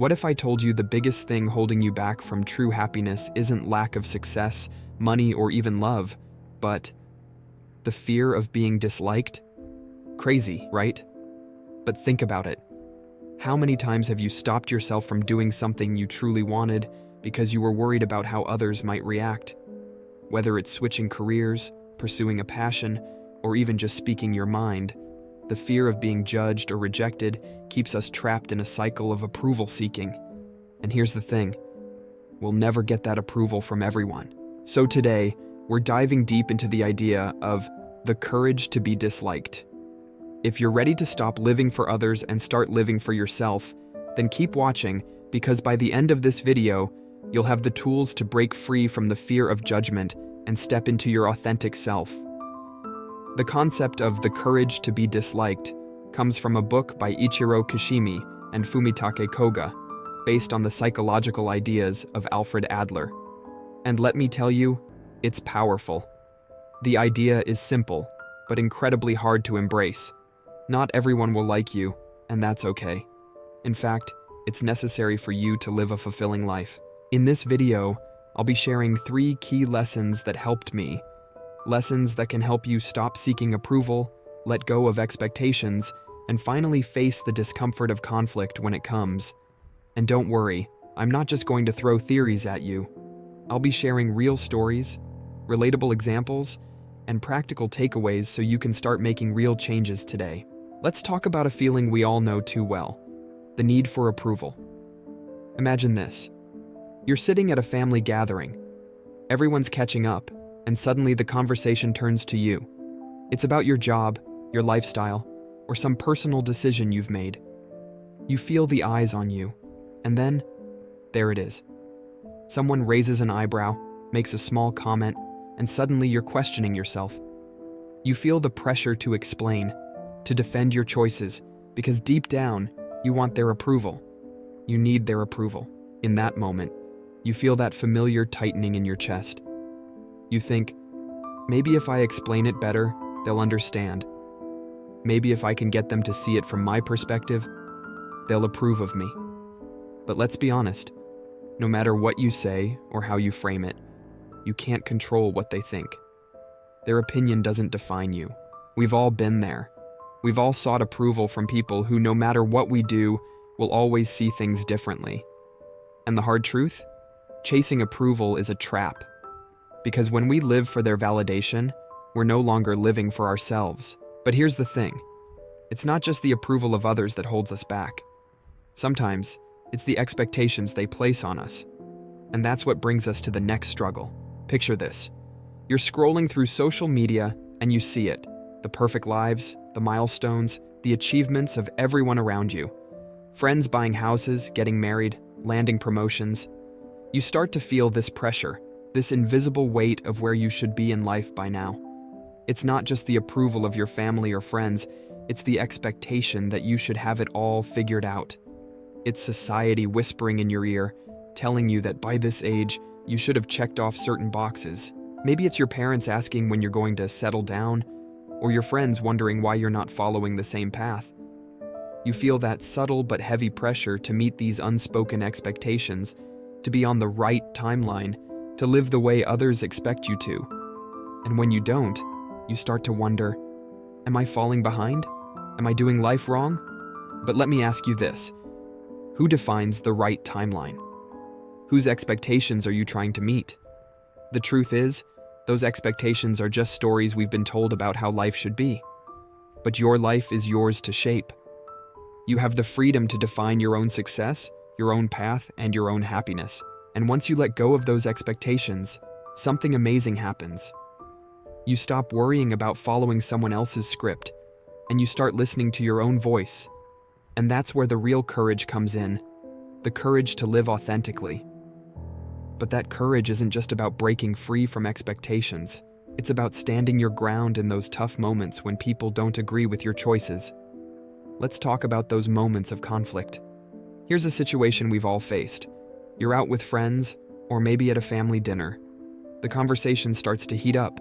What if I told you the biggest thing holding you back from true happiness isn't lack of success, money, or even love, but the fear of being disliked? Crazy, right? But think about it. How many times have you stopped yourself from doing something you truly wanted because you were worried about how others might react? Whether it's switching careers, pursuing a passion, or even just speaking your mind, the fear of being judged or rejected keeps us trapped in a cycle of approval seeking. And here's the thing, we'll never get that approval from everyone. So today, we're diving deep into the idea of the courage to be disliked. If you're ready to stop living for others and start living for yourself, then keep watching, because by the end of this video, you'll have the tools to break free from the fear of judgment and step into your authentic self. The concept of the courage to be disliked comes from a book by Ichiro Kishimi and Fumitake Koga, based on the psychological ideas of Alfred Adler. And let me tell you, it's powerful. The idea is simple, but incredibly hard to embrace. Not everyone will like you, and that's okay. In fact, it's necessary for you to live a fulfilling life. In this video, I'll be sharing 3 key lessons that helped me. Lessons that can help you stop seeking approval, let go of expectations, and finally face the discomfort of conflict when it comes. And don't worry, I'm not just going to throw theories at you. I'll be sharing real stories, relatable examples, and practical takeaways so you can start making real changes today. Let's talk about a feeling we all know too well, the need for approval. Imagine this. You're sitting at a family gathering. Everyone's catching up, and suddenly the conversation turns to you. It's about your job, your lifestyle, or some personal decision you've made. You feel the eyes on you, and then, there it is. Someone raises an eyebrow, makes a small comment, and suddenly you're questioning yourself. You feel the pressure to explain, to defend your choices, because deep down, you want their approval. You need their approval. In that moment, you feel that familiar tightening in your chest. You think, maybe if I explain it better, they'll understand. Maybe if I can get them to see it from my perspective, they'll approve of me. But let's be honest, no matter what you say or how you frame it, you can't control what they think. Their opinion doesn't define you. We've all been there. We've all sought approval from people who, no matter what we do, will always see things differently. And the hard truth? Chasing approval is a trap. Because when we live for their validation, we're no longer living for ourselves. But here's the thing. It's not just the approval of others that holds us back. Sometimes, it's the expectations they place on us. And that's what brings us to the next struggle. Picture this. You're scrolling through social media and you see it. The perfect lives, the milestones, the achievements of everyone around you. Friends buying houses, getting married, landing promotions. You start to feel this pressure, this invisible weight of where you should be in life by now. It's not just the approval of your family or friends, it's the expectation that you should have it all figured out. It's society whispering in your ear, telling you that by this age, you should have checked off certain boxes. Maybe it's your parents asking when you're going to settle down, or your friends wondering why you're not following the same path. You feel that subtle but heavy pressure to meet these unspoken expectations, to be on the right timeline, to live the way others expect you to. And when you don't, you start to wonder, am I falling behind? Am I doing life wrong? But let me ask you this. Who defines the right timeline? Whose expectations are you trying to meet? The truth is, those expectations are just stories we've been told about how life should be. But your life is yours to shape. You have the freedom to define your own success, your own path, and your own happiness. And once you let go of those expectations, something amazing happens. You stop worrying about following someone else's script, and you start listening to your own voice. And that's where the real courage comes in, the courage to live authentically. But that courage isn't just about breaking free from expectations. It's about standing your ground in those tough moments when people don't agree with your choices. Let's talk about those moments of conflict. Here's a situation we've all faced. You're out with friends, or maybe at a family dinner. The conversation starts to heat up.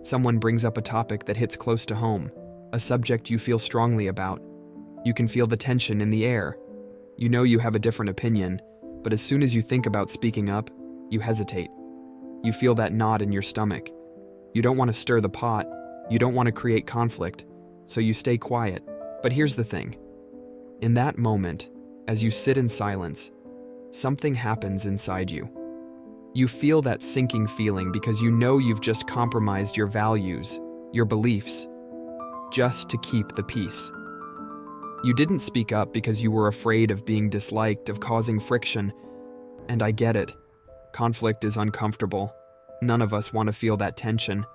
Someone brings up a topic that hits close to home, a subject you feel strongly about. You can feel the tension in the air. You know you have a different opinion, but as soon as you think about speaking up, you hesitate. You feel that knot in your stomach. You don't want to stir the pot. You don't want to create conflict, so you stay quiet. But here's the thing. In that moment, as you sit in silence, something happens inside you. You feel that sinking feeling because you know you've just compromised your values, your beliefs, just to keep the peace. You didn't speak up because you were afraid of being disliked, of causing friction. And I get it. Conflict is uncomfortable. None of us want to feel that tension.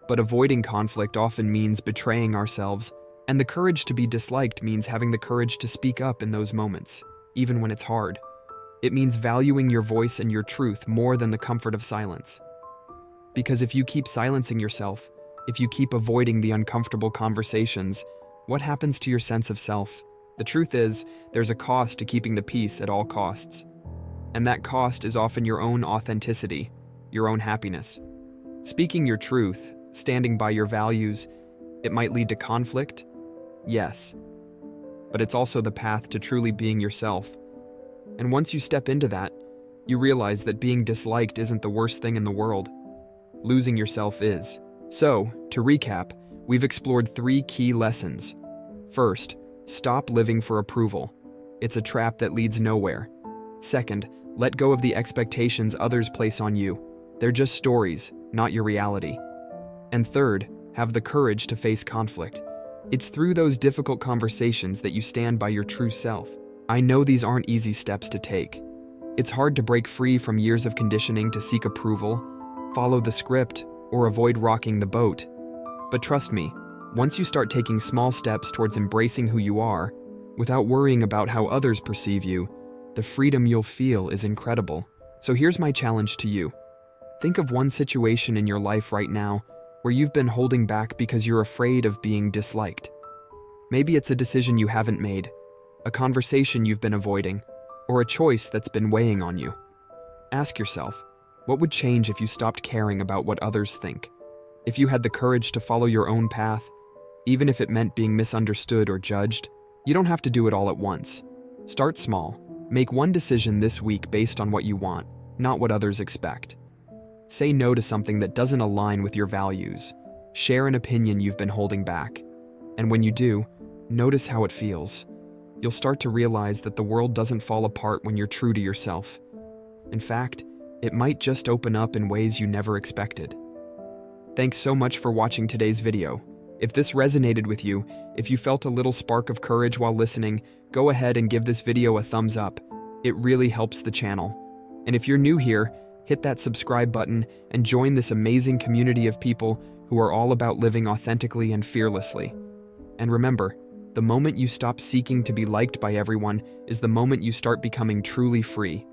But avoiding conflict often means betraying ourselves, and the courage to be disliked means having the courage to speak up in those moments, even when it's hard. It means valuing your voice and your truth more than the comfort of silence. Because if you keep silencing yourself, if you keep avoiding the uncomfortable conversations, what happens to your sense of self? The truth is, there's a cost to keeping the peace at all costs. And that cost is often your own authenticity, your own happiness. Speaking your truth, standing by your values, it might lead to conflict, yes. But it's also the path to truly being yourself. And once you step into that, you realize that being disliked isn't the worst thing in the world. Losing yourself is. So, to recap, we've explored 3 key lessons. First, stop living for approval. It's a trap that leads nowhere. Second, let go of the expectations others place on you. They're just stories, not your reality. And third, have the courage to face conflict. It's through those difficult conversations that you stand by your true self. I know these aren't easy steps to take. It's hard to break free from years of conditioning to seek approval, follow the script, or avoid rocking the boat. But trust me, once you start taking small steps towards embracing who you are, without worrying about how others perceive you, the freedom you'll feel is incredible. So here's my challenge to you. Think of one situation in your life right now where you've been holding back because you're afraid of being disliked. Maybe it's a decision you haven't made, a conversation you've been avoiding, or a choice that's been weighing on you. Ask yourself, what would change if you stopped caring about what others think? If you had the courage to follow your own path, even if it meant being misunderstood or judged? You don't have to do it all at once. Start small. Make one decision this week based on what you want, not what others expect. Say no to something that doesn't align with your values. Share an opinion you've been holding back. And when you do, notice how it feels. You'll start to realize that the world doesn't fall apart when you're true to yourself. In fact, it might just open up in ways you never expected. Thanks so much for watching today's video. If this resonated with you, if you felt a little spark of courage while listening, go ahead and give this video a thumbs up. It really helps the channel. And if you're new here, hit that subscribe button and join this amazing community of people who are all about living authentically and fearlessly. And remember, the moment you stop seeking to be liked by everyone is the moment you start becoming truly free.